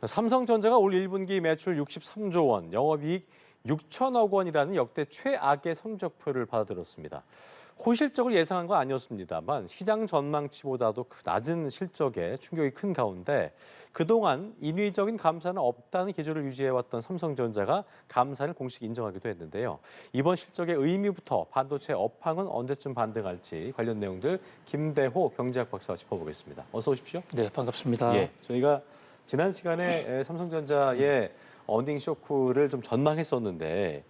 삼성전자가 올 1분기 매출 63조 원, 영업이익 6천억 원이라는 역대 최악의 성적표를 받아들였습니다. 호실적을 예상한 건 아니었습니다만 시장 전망치보다도 낮은 실적에 충격이 큰 가운데 그동안 인위적인 감사는 없다는 기조를 유지해왔던 삼성전자가 감사를 공식 인정하기도 했는데요. 이번 실적의 의미부터 반도체 업황은 언제쯤 반등할지 관련 내용들 김대호 경제학 박사와 짚어보겠습니다. 어서 오십시오. 네, 반갑습니다. 저희가 지난 시간에 삼성전자의 어닝 쇼크를 좀 전망했었는데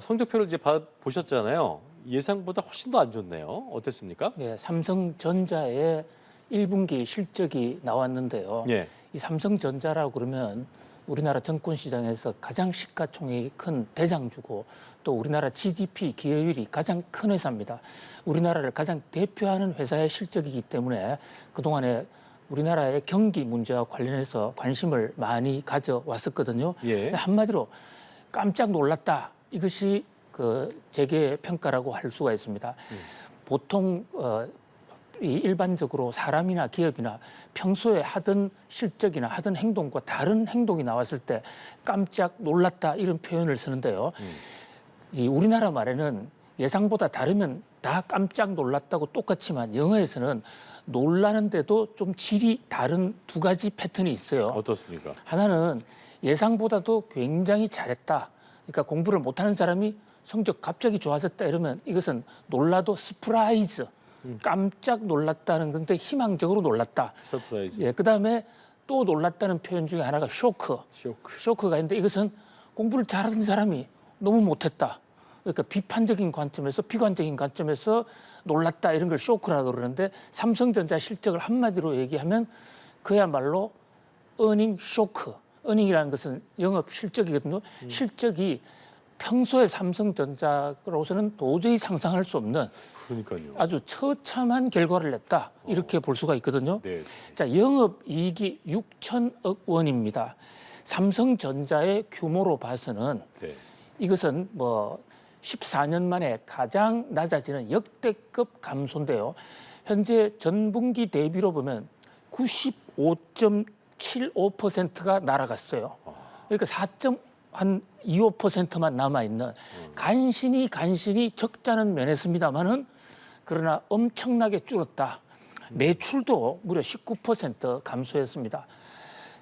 성적표를 이제 보셨잖아요. 예상보다 훨씬 더 안 좋네요. 어땠습니까? 네, 삼성전자의 1분기 실적이 나왔는데요. 이 삼성전자라고 그러면 우리나라 정권 시장에서 가장 시가총액이 큰 대장주고 또 우리나라 GDP 기여율이 가장 큰 회사입니다. 우리나라를 가장 대표하는 회사의 실적이기 때문에 그동안에 우리나라의 경기 문제와 관련해서 관심을 많이 가져왔었거든요. 한마디로 깜짝 놀랐다. 이것이 그 재계 평가라고 할 수가 있습니다. 보통 일반적으로 사람이나 기업이나 평소에 하던 실적이나 하던 행동과 다른 행동이 나왔을 때 깜짝 놀랐다 이런 표현을 쓰는데요. 이 우리나라 말에는 예상보다 다르면 다 깜짝 놀랐다고 똑같지만 영어에서는 놀라는데도 좀 질이 다른 두 가지 패턴이 있어요. 어떻습니까? 하나는 예상보다도 굉장히 잘했다. 그러니까 공부를 못하는 사람이 성적 갑자기 좋아졌다 이러면 이것은 놀라도 스프라이즈, 깜짝 놀랐다는 건데 희망적으로 놀랐다. 서프라이즈. 예, 그다음에 또 놀랐다는 표현 중에 하나가 쇼크가 있는데 이것은 공부를 잘하는 사람이 너무 못했다. 그러니까 비판적인 관점에서 비관적인 관점에서 놀랐다 이런 걸 쇼크라고 그러는데 삼성전자 실적을 한마디로 얘기하면 그야말로 어닝 쇼크. 어닝이라는 것은 영업 실적이거든요. 실적이 평소에 삼성전자로서는 도저히 상상할 수 없는 그러니까요. 아주 처참한 결과를 냈다. 이렇게 볼 수가 있거든요. 네. 자, 영업이익이 6천억 원입니다. 삼성전자의 규모로 봐서는 이것은 뭐 14년 만에 가장 낮아지는 역대급 감소인데요. 현재 전분기 대비로 보면 95.75%가 날아갔어요. 그러니까 4.25%만 남아있는 간신히 적자는 면했습니다만은 그러나 엄청나게 줄었다. 매출도 무려 19% 감소했습니다.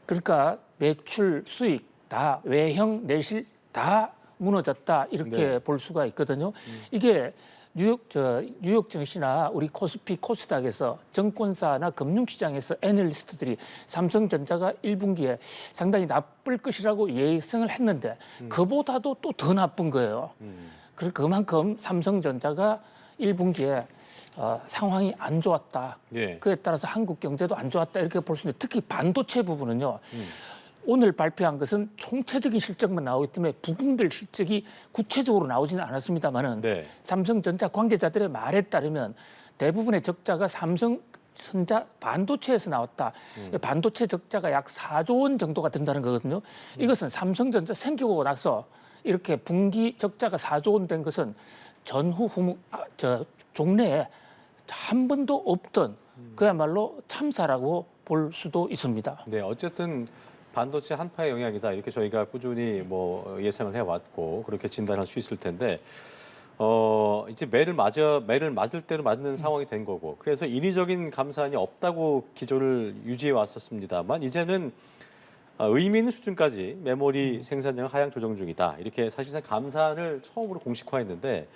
그러니까 매출, 수익 다 외형, 내실 다 무너졌다 이렇게 볼 수가 있거든요. 이게 뉴욕 증시나 우리 코스피, 코스닥에서 정권사나 금융시장에서 애널리스트들이 삼성전자가 1분기에 상당히 나쁠 것이라고 예상을 했는데 그보다도 또 더 나쁜 거예요. 그만큼 삼성전자가 1분기에 상황이 안 좋았다. 그에 따라서 한국 경제도 안 좋았다 이렇게 볼 수 있는데 특히 반도체 부분은요. 오늘 발표한 것은 총체적인 실적만 나오기 때문에 부분별 실적이 구체적으로 나오지는 않았습니다만은 삼성전자 관계자들의 말에 따르면 대부분의 적자가 삼성전자 반도체에서 나왔다. 반도체 적자가 약 4조 원 정도가 된다는 거거든요. 이것은 삼성전자 생기고 나서 이렇게 분기 적자가 4조 원 된 것은 전후 종래에 한 번도 없던 그야말로 참사라고 볼 수도 있습니다. 네, 어쨌든 반도체 한파의 영향이다. 이렇게 저희가 꾸준히 뭐 예상을 해왔고 그렇게 진단할 수 있을 텐데 이제 매를 맞을 대로 맞는 상황이 된 거고 그래서 인위적인 감산이 없다고 기조를 유지해 왔었습니다만 이제는 의미 있는 수준까지 메모리 생산량 하향 조정 중이다. 이렇게 사실상 감산을 처음으로 공식화했는데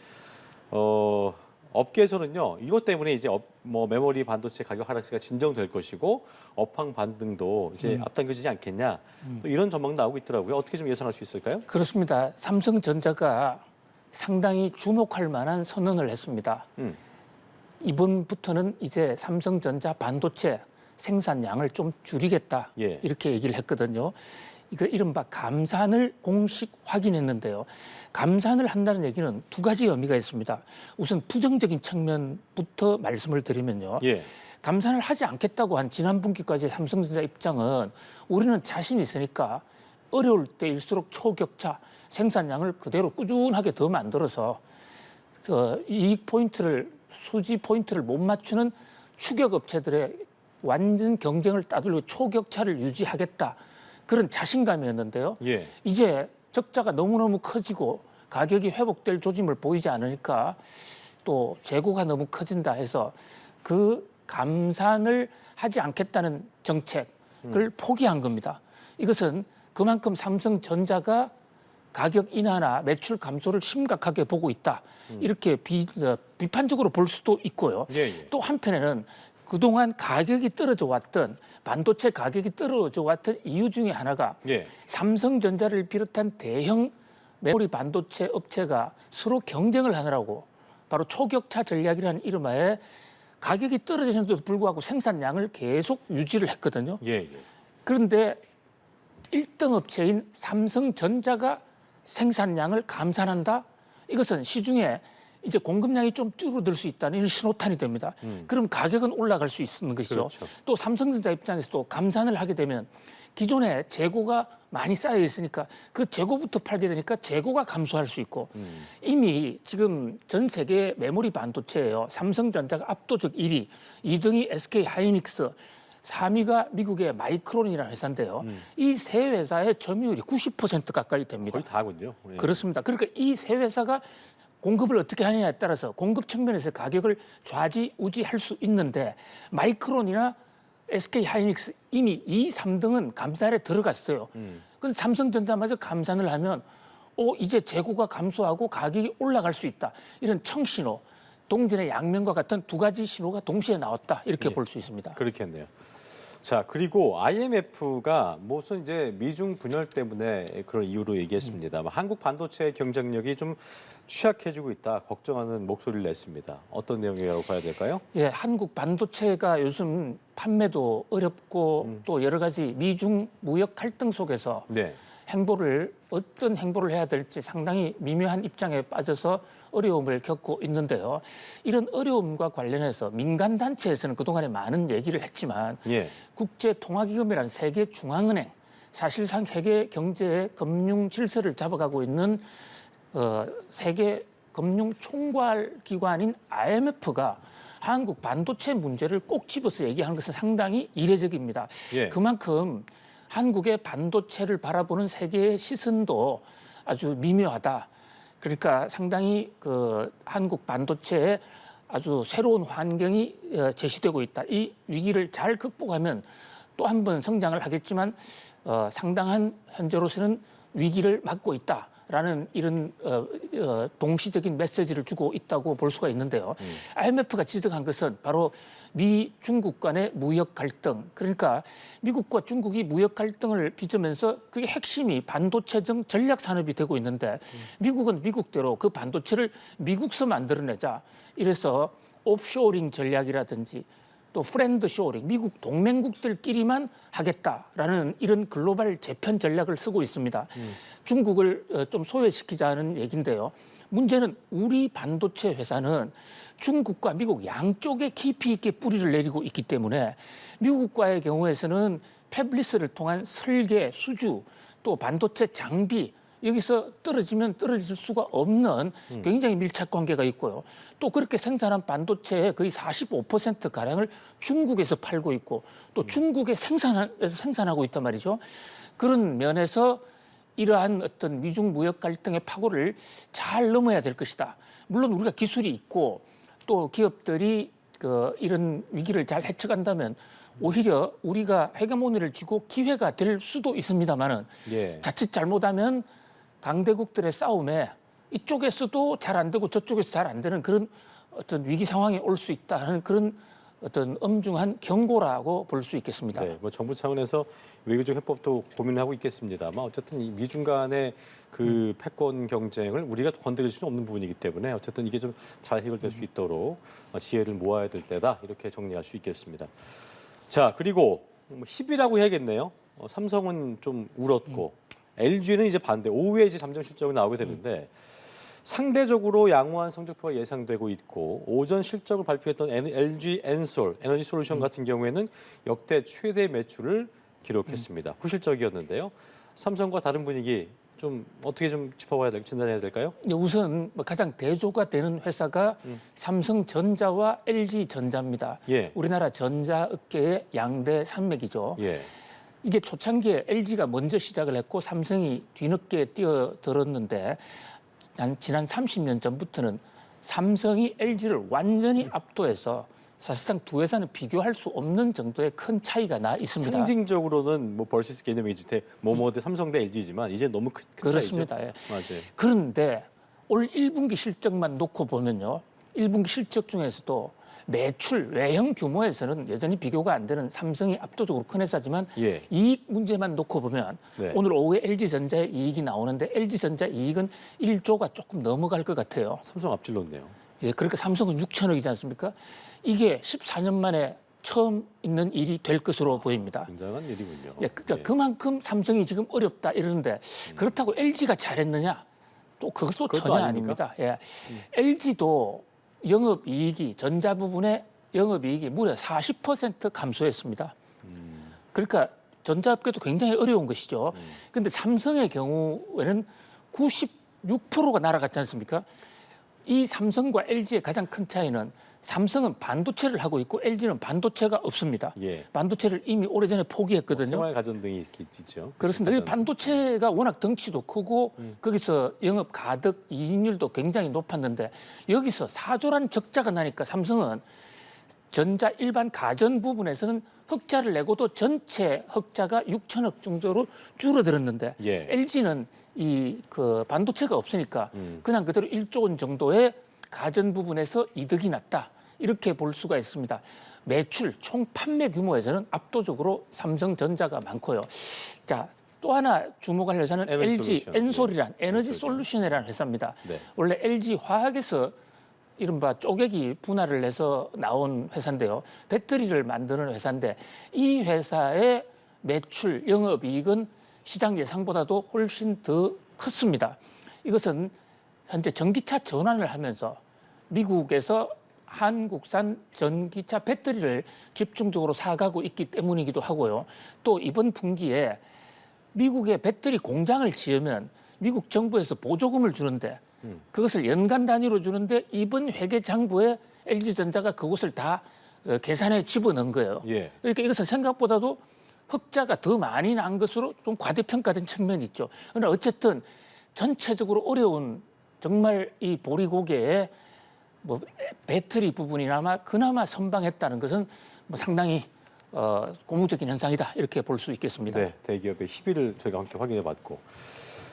업계에서는요 이것 때문에 이제 메모리 반도체 가격 하락세가 진정될 것이고 업황 반등도 이제 앞당겨지지 않겠냐 또 이런 전망 나오고 있더라고요. 어떻게 좀 예상할 수 있을까요? 그렇습니다. 삼성전자가 상당히 주목할 만한 선언을 했습니다. 이번부터는 이제 삼성전자 반도체 생산량을 좀 줄이겠다 이렇게 얘기를 했거든요. 이거 이른바 감산을 공식 확인했는데요. 감산을 한다는 얘기는 두 가지 의미가 있습니다. 우선 부정적인 측면부터 말씀을 드리면요. 감산을 하지 않겠다고 한 지난 분기까지 삼성전자 입장은 우리는 자신 있으니까 어려울 때일수록 초격차 생산량을 그대로 꾸준하게 더 만들어서 이익 포인트를 수지 포인트를 못 맞추는 추격 업체들의 완전 경쟁을 따돌리고 초격차를 유지하겠다. 그런 자신감이었는데요. 예. 이제 적자가 너무너무 커지고 가격이 회복될 조짐을 보이지 않으니까 또 재고가 너무 커진다 해서 그 감산을 하지 않겠다는 정책을 포기한 겁니다. 이것은 그만큼 삼성전자가 가격 인하나 매출 감소를 심각하게 보고 있다. 이렇게 비판적으로 볼 수도 있고요. 예, 예. 또 한편에는 그동안 가격이 떨어져 왔던 반도체 가격이 떨어져 왔던 이유 중에 하나가 예. 삼성전자를 비롯한 대형 메모리 반도체 업체가 서로 경쟁을 하느라고 바로 초격차 전략이라는 이름하에 가격이 떨어지는데도 불구하고 생산량을 계속 유지를 했거든요. 예, 예. 그런데 1등 업체인 삼성전자가 생산량을 감산한다? 이것은 시중에 이제 공급량이 좀 줄어들 수 있다는 이런 신호탄이 됩니다. 그럼 가격은 올라갈 수 있는 것이죠. 그렇죠. 또 삼성전자 입장에서도 감산을 하게 되면 기존에 재고가 많이 쌓여 있으니까 그 재고부터 팔게 되니까 재고가 감소할 수 있고 이미 지금 전 세계 메모리 반도체예요. 삼성전자가 압도적 1위, 2등이 SK 하이닉스, 3위가 미국의 마이크론이라는 회사인데요. 이 세 회사의 점유율이 90% 가까이 됩니다. 거의 다군요. 예. 그렇습니다. 그러니까 이 세 회사가 공급을 어떻게 하느냐에 따라서 공급 측면에서 가격을 좌지우지할 수 있는데 마이크론이나 SK 하이닉스 이미 2, 3등은 감산에 들어갔어요. 그런데 삼성전자마저 감산을 하면 이제 재고가 감소하고 가격이 올라갈 수 있다. 이런 청신호, 동전의 양면과 같은 두 가지 신호가 동시에 나왔다. 이렇게 예. 볼 수 있습니다. 그렇겠네요. 자, 그리고 IMF가 무슨 이제 미중 분열 때문에 그런 이유로 얘기했습니다. 한국 반도체 경쟁력이 좀 취약해지고 있다, 걱정하는 목소리를 냈습니다. 어떤 내용이라고 봐야 될까요? 예, 한국 반도체가 요즘 판매도 어렵고 또 여러 가지 미중 무역 갈등 속에서 네. 어떤 행보를 해야 될지 상당히 미묘한 입장에 빠져서 어려움을 겪고 있는데요. 이런 어려움과 관련해서 민간 단체에서는 그동안에 많은 얘기를 했지만 예. 국제통화기금이라는 세계 중앙은행, 사실상 세계 경제의 금융 질서를 잡아가고 있는 세계 금융 총괄 기관인 IMF가 한국 반도체 문제를 꼭 집어서 얘기하는 것은 상당히 이례적입니다. 예. 그만큼 한국의 반도체를 바라보는 세계의 시선도 아주 미묘하다. 그러니까 상당히 한국 반도체에 아주 새로운 환경이 제시되고 있다. 이 위기를 잘 극복하면 또 한 번 성장을 하겠지만 상당한 현재로서는 위기를 맞고 있다. 라는 이런 동시적인 메시지를 주고 있다고 볼 수가 있는데요. IMF가 지적한 것은 바로 미 중국 간의 무역 갈등, 그러니까 미국과 중국이 무역 갈등을 빚으면서 그게 핵심이 반도체 등 전략 산업이 되고 있는데 미국은 미국대로 그 반도체를 미국서 만들어내자, 이래서 옵쇼링 전략이라든지 또 프렌드 쇼링, 미국 동맹국들끼리만 하겠다라는 이런 글로벌 재편 전략을 쓰고 있습니다. 중국을 좀 소외시키자는 얘기인데요. 문제는 우리 반도체 회사는 중국과 미국 양쪽에 깊이 있게 뿌리를 내리고 있기 때문에 미국과의 경우에서는 팹리스를 통한 설계, 수주, 또 반도체 장비, 여기서 떨어지면 떨어질 수가 없는 굉장히 밀착 관계가 있고요. 또 그렇게 생산한 반도체의 거의 45%가량을 중국에서 팔고 있고 또 중국에 생산하고 있단 말이죠. 그런 면에서 이러한 어떤 미중 무역 갈등의 파고를 잘 넘어야 될 것이다. 물론 우리가 기술이 있고 또 기업들이 이런 위기를 잘 헤쳐간다면 오히려 우리가 헤게모니를 쥐고 기회가 될 수도 있습니다만은 예. 자칫 잘못하면 강대국들의 싸움에 이쪽에서도 잘 안 되고 저쪽에서 잘 안 되는 그런 어떤 위기 상황이 올 수 있다는 그런 어떤 엄중한 경고라고 볼 수 있겠습니다. 네, 뭐 정부 차원에서 외교적 해법도 고민하고 있겠습니다만 어쨌든 이 미중 간의 그 패권 경쟁을 우리가 건드릴 수는 없는 부분이기 때문에 어쨌든 이게 좀 잘 해결될 수 있도록 지혜를 모아야 될 때다, 이렇게 정리할 수 있겠습니다. 자, 그리고 희비라고 해야겠네요. 삼성은 좀 울었고 LG는 이제 반대, 오후에 이제 잠정 실적이 나오게 되는데 상대적으로 양호한 성적표가 예상되고 있고 오전 실적을 발표했던 LG 엔솔 에너지 솔루션 같은 경우에는 역대 최대 매출을 기록했습니다. 후실적이었는데요. 삼성과 다른 분위기 좀 어떻게 좀 짚어봐야 될지 진단해야 될까요? 우선 가장 대조가 되는 회사가 삼성전자와 LG전자입니다. 예. 우리나라 전자업계의 양대 산맥이죠. 예. 이게 초창기에 LG가 먼저 시작을 했고 삼성이 뒤늦게 뛰어들었는데 지난 30년 전부터는 삼성이 LG를 완전히 압도해서 사실상 두 회사는 비교할 수 없는 정도의 큰 차이가 나 있습니다. 상징적으로는 뭐 벌시스 개념이지 모모 대 삼성 대 LG지만 이제 너무 큰 그렇습니다. 차이죠. 예. 맞아요. 그런데 올 1분기 실적만 놓고 보면요. 1분기 실적 중에서도 매출, 외형 규모에서는 여전히 비교가 안 되는 삼성이 압도적으로 큰 회사지만 예. 이익 문제만 놓고 보면 네. 오늘 오후에 LG전자의 이익이 나오는데 LG전자 이익은 1조가 조금 넘어갈 것 같아요. 삼성 앞질렀네요. 예, 그러니까 삼성은 6천억이지 않습니까? 이게 14년 만에 처음 있는 일이 될 것으로 보입니다. 굉장한 일이군요. 예, 그러니까 그만큼 삼성이 지금 어렵다 이러는데 그렇다고 LG가 잘했느냐? 또 그것도 전혀 아닙니다. 예. LG도 영업이익이 전자 부분의 영업이익이 무려 40% 감소했습니다. 그러니까 전자업계도 굉장히 어려운 것이죠. 그런데 삼성의 경우에는 96%가 날아갔지 않습니까? 이 삼성과 LG의 가장 큰 차이는 삼성은 반도체를 하고 있고 LG는 반도체가 없습니다. 예. 반도체를 이미 오래전에 포기했거든요. 생활 가전 등이 있죠. 그렇습니다. 이 반도체가 워낙 덩치도 크고 거기서 영업 가득 이익률도 굉장히 높았는데 여기서 사조란 적자가 나니까 삼성은 전자 일반 가전 부분에서는 흑자를 내고도 전체 흑자가 6천억 정도로 줄어들었는데 예. LG는 이 그 반도체가 없으니까 그냥 그대로 1조 원 정도의 가전 부분에서 이득이 났다. 이렇게 볼 수가 있습니다. 매출 총 판매 규모에서는 압도적으로 삼성전자가 많고요. 자, 또 하나 주목할 회사는 LG 솔루션. 엔솔이란 예. 에너지 엔솔. 솔루션이라는 회사입니다. 네. 원래 LG 화학에서 이른바 쪼개기 분할을 해서 나온 회사인데요. 배터리를 만드는 회사인데 이 회사의 매출 영업이익은 시장 예상보다도 훨씬 더 컸습니다. 이것은 현재 전기차 전환을 하면서 미국에서 한국산 전기차 배터리를 집중적으로 사가고 있기 때문이기도 하고요. 또 이번 분기에 미국의 배터리 공장을 지으면 미국 정부에서 보조금을 주는데 그것을 연간 단위로 주는데 이번 회계장부에 LG전자가 그것을 다 계산에 집어넣은 거예요. 예. 그러니까 이것은 생각보다도 흑자가 더 많이 난 것으로 좀 과대평가된 측면이 있죠. 그러나 어쨌든 전체적으로 어려운 정말 이 보리고개에 뭐 배터리 부분이나마 그나마 선방했다는 것은 뭐 상당히 고무적인 현상이다 이렇게 볼 수 있겠습니다. 네, 대기업의 희비를 저희가 함께 확인해봤고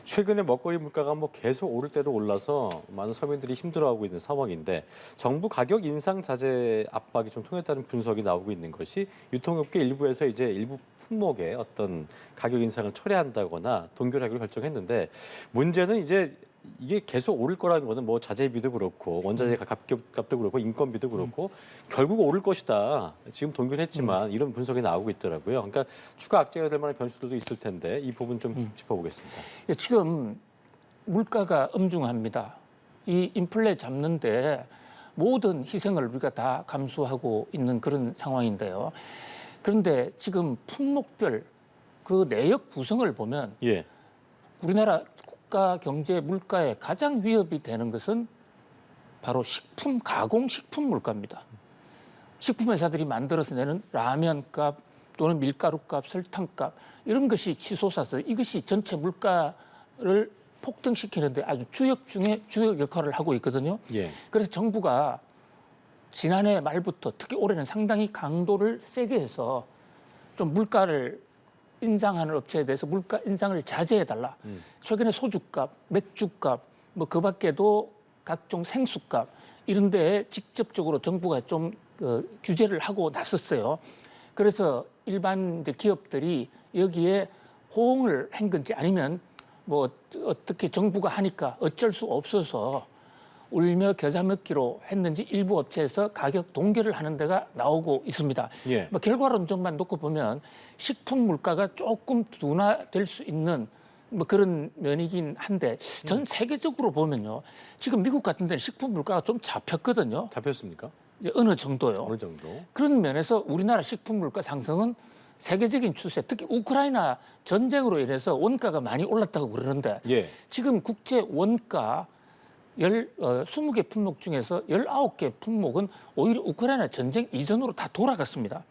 최근에 먹거리 물가가 뭐 계속 오를 대로 올라서 많은 서민들이 힘들어하고 있는 상황인데 정부 가격 인상 자제 압박이 좀 통했다는 분석이 나오고 있는 것이 유통업계 일부에서 이제 일부 품목의 어떤 가격 인상을 철회한다거나 동결하기로 결정했는데 문제는 이제 이게 계속 오를 거라는 거는 뭐 자재비도 그렇고 원자재 값도 그렇고 인건비도 그렇고 결국 오를 것이다. 지금 동결했지만 이런 분석이 나오고 있더라고요. 그러니까 추가 악재가 될 만한 변수들도 있을 텐데 이 부분 좀 짚어보겠습니다. 지금 물가가 엄중합니다. 이 인플레 잡는데 모든 희생을 우리가 다 감수하고 있는 그런 상황인데요. 그런데 지금 품목별 그 내역 구성을 보면 예. 우리나라 국가 경제 물가에 가장 위협이 되는 것은 바로 식품, 가공식품 물가입니다. 식품 회사들이 만들어서 내는 라면값 또는 밀가루값, 설탕값 이런 것이 치솟아서 이것이 전체 물가를 폭등시키는데 아주 주역 중에 주역 역할을 하고 있거든요. 예. 그래서 정부가 지난해 말부터 특히 올해는 상당히 강도를 세게 해서 좀 물가를 인상하는 업체에 대해서 물가 인상을 자제해달라. 최근에 소주값, 맥주값, 뭐 그 밖에도 각종 생수값 이런 데에 직접적으로 정부가 좀 규제를 하고 나섰어요. 그래서 일반 이제 기업들이 여기에 호응을 한 건지 아니면 뭐 어떻게 정부가 하니까 어쩔 수 없어서 울며 겨자 먹기로 했는지 일부 업체에서 가격 동결을 하는 데가 나오고 있습니다. 예. 뭐 결과론적만 놓고 보면 식품 물가가 조금 둔화될 수 있는 뭐 그런 면이긴 한데 전 세계적으로 보면요. 지금 미국 같은 데는 식품 물가가 좀 잡혔거든요. 잡혔습니까? 어느 정도요. 어느 정도? 그런 면에서 우리나라 식품 물가 상승은 세계적인 추세, 특히 우크라이나 전쟁으로 인해서 원가가 많이 올랐다고 그러는데 예. 지금 국제 원가 20개 품목 중에서 19개 품목은 오히려 우크라이나 전쟁 이전으로 다 돌아갔습니다.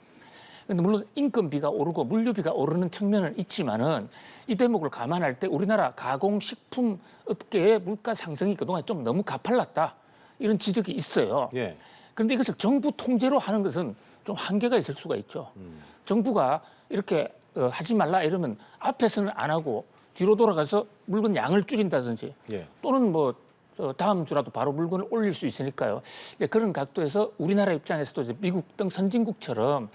근데 물론 인건비가 오르고 물류비가 오르는 측면은 있지만은 이 대목을 감안할 때 우리나라 가공식품 업계의 물가 상승이 그동안 좀 너무 가팔랐다. 이런 지적이 있어요. 예. 그런데 이것을 정부 통제로 하는 것은 좀 한계가 있을 수가 있죠. 정부가 이렇게 하지 말라 이러면 앞에서는 안 하고 뒤로 돌아가서 물건 양을 줄인다든지 예. 또는 뭐 다음 주라도 바로 물건을 올릴 수 있으니까요. 이제 그런 각도에서 우리나라 입장에서도 이제 미국 등 선진국처럼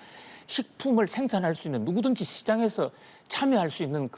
식품을 생산할 수 있는 누구든지 시장에서 참여할 수 있는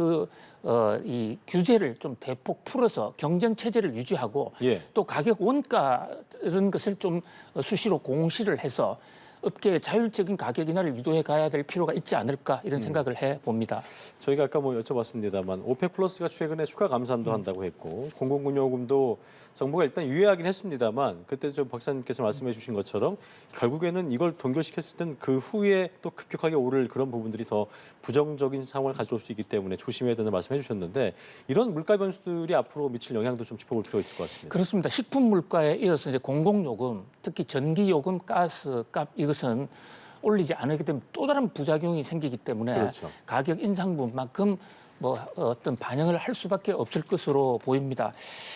이 규제를 좀 대폭 풀어서 경쟁 체제를 유지하고 예. 또 가격 원가 이런 것을 좀 수시로 공시를 해서 업계의 자율적인 가격 인하를 유도해 가야 될 필요가 있지 않을까 이런 생각을 해 봅니다. 저희가 아까 뭐 여쭤봤습니다만 오펙 플러스가 최근에 추가 감산도 한다고 했고 공공군요금도 정부가 일단 유예하긴 했습니다만 그때 저 박사님께서 말씀해 주신 것처럼 결국에는 이걸 동결시켰을 땐 그 후에 또 급격하게 오를 그런 부분들이 더 부정적인 상황을 가져올 수 있기 때문에 조심해야 된다는 말씀해 주셨는데 이런 물가 변수들이 앞으로 미칠 영향도 좀 짚어볼 필요가 있을 것 같습니다. 그렇습니다. 식품 물가에 이어서 이제 공공요금, 특히 전기요금, 가스값 이것은 올리지 않게 되면 또 다른 부작용이 생기기 때문에 그렇죠. 가격 인상 부분만큼 뭐 어떤 반영을 할 수밖에 없을 것으로 보입니다.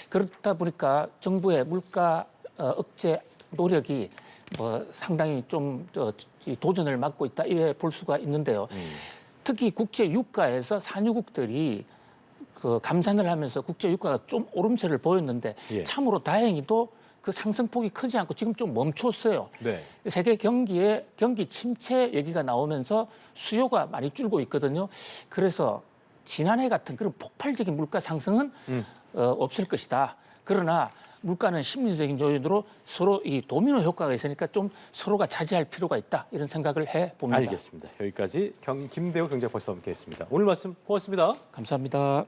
그렇다 보니까 정부의 물가 억제 노력이 뭐 상당히 좀 도전을 맞고 있다 이래 볼 수가 있는데요. 특히 국제 유가에서 산유국들이 감산을 하면서 국제 유가가 좀 오름세를 보였는데 예. 참으로 다행히도 그 상승폭이 크지 않고 지금 좀 멈췄어요. 네. 세계 경기 침체 얘기가 나오면서 수요가 많이 줄고 있거든요. 그래서 지난해 같은 그런 폭발적인 물가 상승은 없을 것이다. 그러나 물가는 심리적인 요인으로 서로 이 도미노 효과가 있으니까 좀 서로가 자제할 필요가 있다. 이런 생각을 해 봅니다. 알겠습니다. 여기까지 김대호 경제박사와 함께했습니다. 오늘 말씀 고맙습니다. 감사합니다.